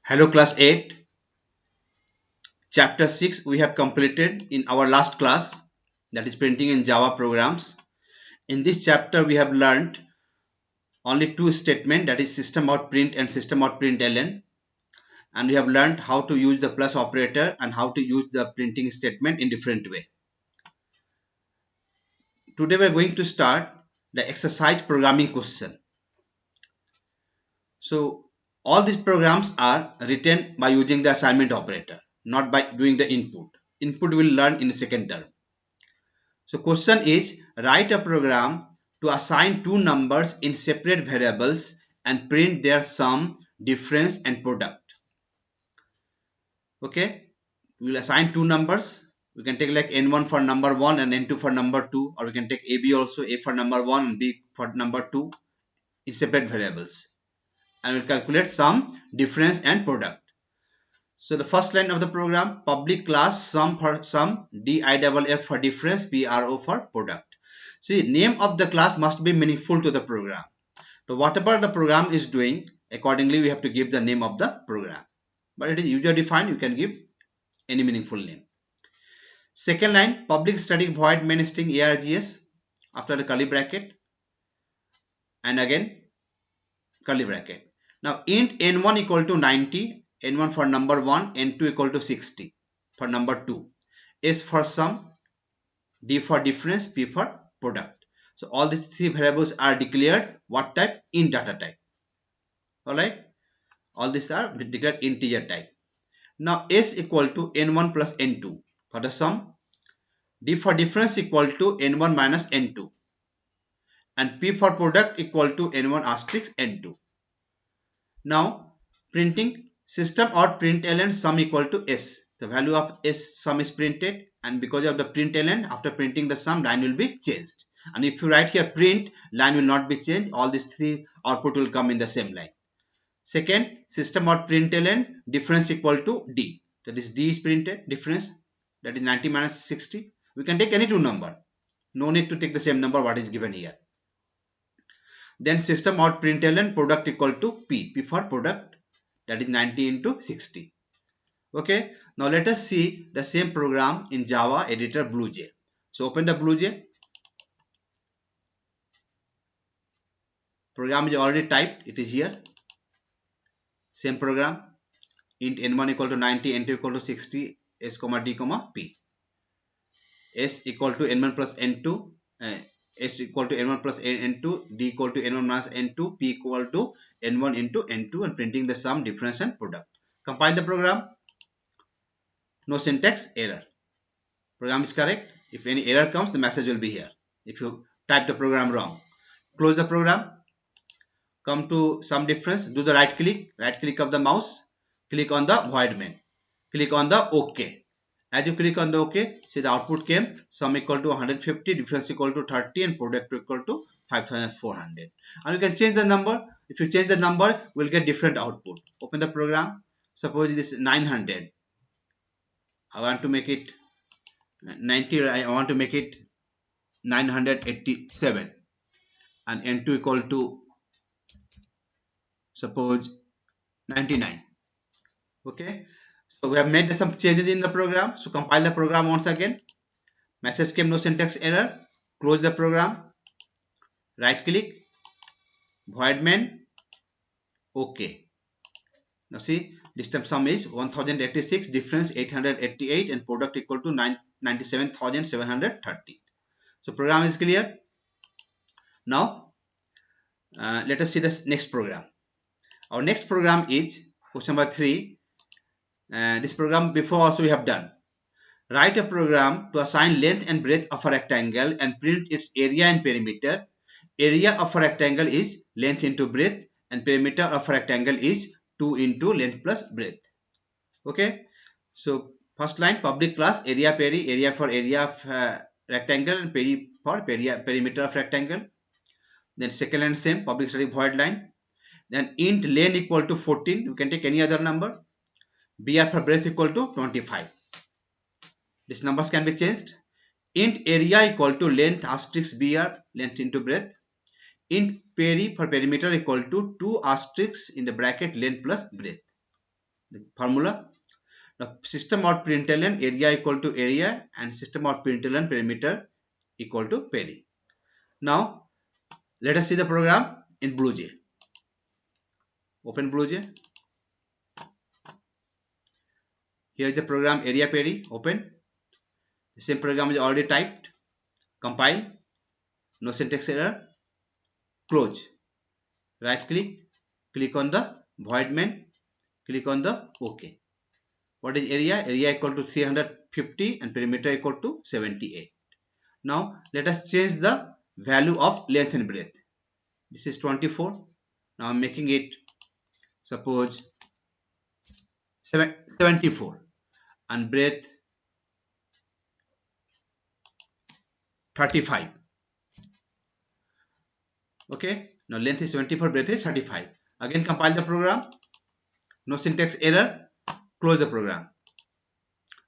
Hello class 8, chapter 6 we have completed in our last class, that is printing in Java programs. In this chapter we have learned only two statements, that is system out print and system out println, and we have learned how to use the plus operator and how to use the printing statement in different way. Today we are going to start the exercise programming question. So all these programs are written by using the assignment operator, not by doing the input. Input we will learn in the second term. So question is, write a program to assign two numbers in separate variables and print their sum, difference and product. Okay, we will assign two numbers. We can take like n1 for number 1 and n2 for number 2, or we can take ab also, a for number 1 and b for number 2 in separate variables, and we'll calculate sum, difference and product. So the first line of the program, public class sum for sum, diff for difference, pro for product. See, name of the class must be meaningful to the program. So whatever the program is doing, accordingly we have to give the name of the program. But it is user defined, you can give any meaningful name. Second line, public static void main string args after the curly bracket, and again curly bracket. Now int n1 equal to 90, n1 for number 1, n2 equal to 60 for number 2, s for sum, d for difference, p for product. So all these three variables are declared what type? Int data type. Alright, all these are declared integer type. Now s equal to n1 plus n2 for the sum, d for difference equal to n1 minus n2, and p for product equal to n1 asterisk n2. Now printing system out println sum equal to s. The value of s sum is printed, and because of the println, after printing the sum, line will be changed. And if you write here print, line will not be changed. All these three output will come in the same line. Second, system out println difference equal to d. That is d is printed, difference that is 90 minus 60. We can take any two number. No need to take the same number what is given here. Then system out println product equal to p. P for product, that is 90 into 60. Okay, now let us see the same program in Java editor BlueJ. So open the BlueJ. Program is already typed, it is here. Same program, int n1 equal to 90, n2 equal to 60, s comma d comma p. S equal to n1 plus n2, s equal to n1 plus n2, d equal to n1 minus n2, p equal to n1 into n2, and printing the sum, difference and product. Compile the program. No syntax error. Program is correct. If any error comes, the message will be here. If you type the program wrong, close the program. Come to sum difference. Do the right click of the mouse. Click on the void main. Click on the OK. As you click on the OK, see the output came. Sum equal to 150, difference equal to 30, and product equal to 5400. And you can change the number. If you change the number, we'll get different output. Open the program. Suppose this is 900. I want to make it 90. I want to make it 987, and n2 equal to suppose 99. Okay, so we have made some changes in the program. So compile the program once again. Message came, no syntax error. Close the program. Right click, void main, OK. Now see, this time sum is 1086, difference 888, and product equal to 97,730. So program is clear. Now let us see the next program. Our next program is question number 3. This program before also we have done. Write a program to assign length and breadth of a rectangle and print its area and perimeter. Area of a rectangle is length into breadth, and perimeter of a rectangle is 2 into length plus breadth. Okay, so first line, public class area peri, area for area of rectangle, and peri for perimeter of rectangle. Then second line same, public static void line. Then int length equal to 14, you can take any other number. Br for breadth equal to 25. These numbers can be changed. Int area equal to length asterisk br, length into breadth. Int peri for perimeter equal to 2 asterisks in the bracket length plus breadth. formula. Now system out println area equal to area and system out println perimeter equal to peri. Now let us see the program in BlueJ. Open BlueJ. Here is the program area peri. Open. The same program is already typed. Compile. No syntax error. Close. Right click. Click on the void main. Click on the OK. What is area? Area equal to 350 and perimeter equal to 78. Now let us change the value of length and breadth. This is 24. Now I'm making it, suppose 74, and breadth 35. Okay. Now length is 74, breadth is 35. Again compile the program. No syntax error. Close the program.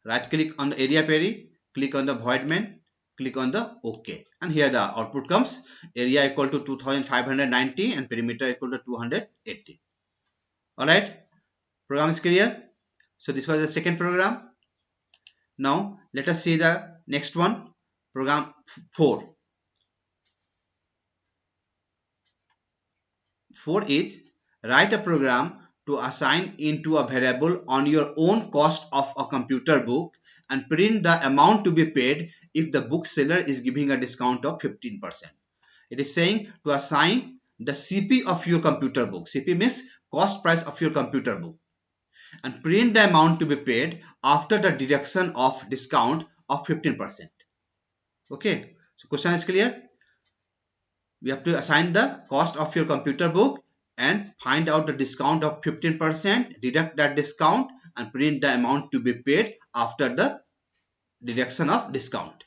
Right click on the area peri. Click on the void main. Click on the OK. And here the output comes. Area equal to 2590 and perimeter equal to 280. Alright. Program is clear. So this was the second program. Now let us see the next one. Program 4. 4 is write a program to assign into a variable on your own cost of a computer book and print the amount to be paid if the bookseller is giving a discount of 15%. It is saying to assign the CP of your computer book. CP means cost price of your computer book, and print the amount to be paid after the deduction of discount of 15%. Okay, so question is clear. We have to assign the cost of your computer book and find out the discount of 15%, deduct that discount and print the amount to be paid after the deduction of discount.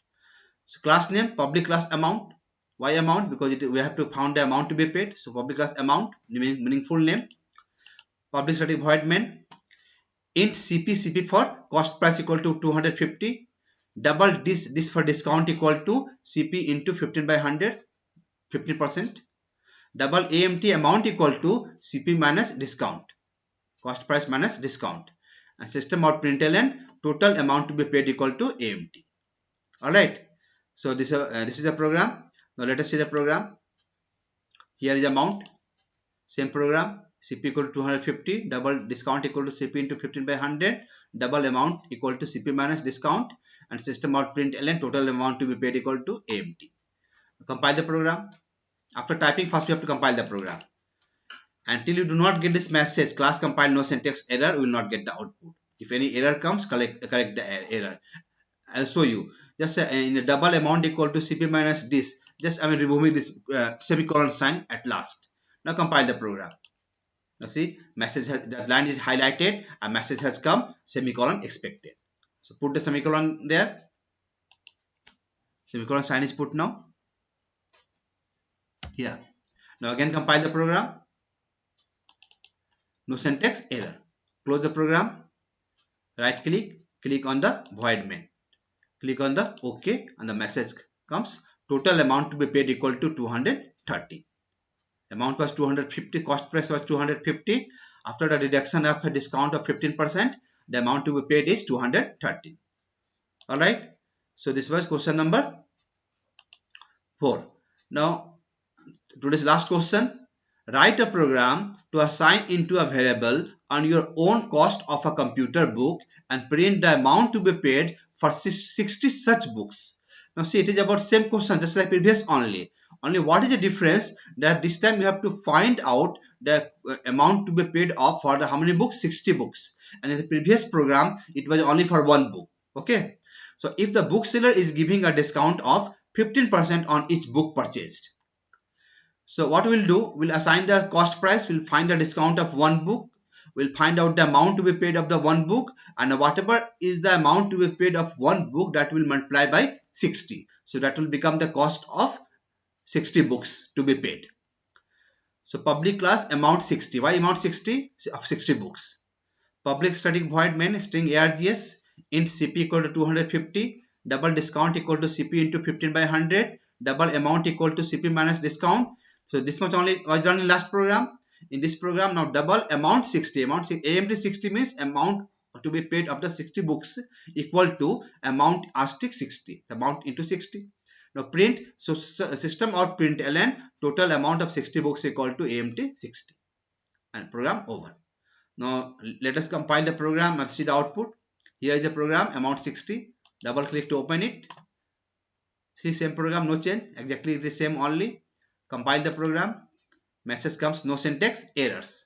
So class name, public class amount. Why amount? Because we have to find the amount to be paid. So public class amount, meaning full name. Public static void main. Int CP for cost price equal to 250. Double this for discount equal to CP into 15 by 100. 15%. Double AMT amount equal to CP minus discount, cost price minus discount, and system out println total amount to be paid equal to AMT. Alright, so this is the program. Now let us see the program. Here is amount, same program, CP equal to 250, double discount equal to CP into 15 by 100, double amount equal to CP minus discount, and system out println total amount to be paid equal to AMT. Compile the program. After typing, first we have to compile the program. Until you do not get this message, class compile no syntax error, you will not get the output. If any error comes, correct the error. I'll show you. Just in a double amount equal to CP minus this. Just I am removing this semicolon sign at last. Now compile the program. Now see, the line is highlighted. A message has come. Semicolon expected. So put the semicolon there. Semicolon sign is put now. Here. Now again compile the program. No syntax error. Close the program. Right click. Click on the void main. Click on the OK and the message comes. Total amount to be paid equal to 230. Amount was 250. Cost price was 250. After the deduction of a discount of 15%, the amount to be paid is 230. Alright. So this was question number 4. Now today's last question. Write a program to assign into a variable on your own cost of a computer book and print the amount to be paid for 60 such books. Now see, it is about same question just like previous only. Only what is the difference that this time you have to find out the amount to be paid off for the how many books? 60 books. And in the previous program, it was only for one book. Okay. So if the bookseller is giving a discount of 15% on each book purchased. So what we'll do, we'll assign the cost price, we'll find the discount of one book, we'll find out the amount to be paid of the one book, and whatever is the amount to be paid of one book, that will multiply by 60. So that will become the cost of 60 books to be paid. So public class amount 60. Why amount 60? Of 60 books. Public static void main string args int CP equal to 250, double discount equal to CP into 15 by 100, double amount equal to CP minus discount. So this much only was done in last program. In this program, now double amount 60. AMD 60 means amount to be paid of the 60 books equal to amount asterisk 60. The amount into 60. Now print, so system or println total amount of 60 books equal to AMD 60. And program over. Now let us compile the program and see the output. Here is the program, amount 60. Double click to open it. See, same program, no change, exactly the same only. Compile the program. Message comes, no syntax errors.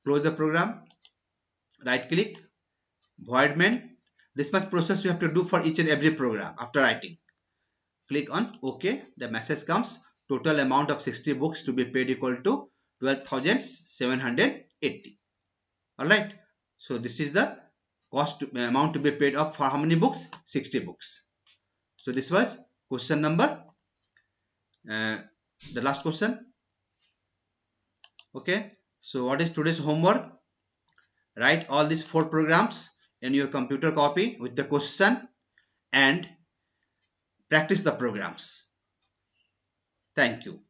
Close the program. Right click, void main. This much process you have to do for each and every program after writing. Click on OK. The message comes, total amount of 60 books to be paid equal to 12,780. Alright. So this is the cost amount to be paid of for how many books? 60 books. So this was question number, the last question. Okay. So what is today's homework? Write all these 4 programs in your computer copy with the question and practice the programs. Thank you.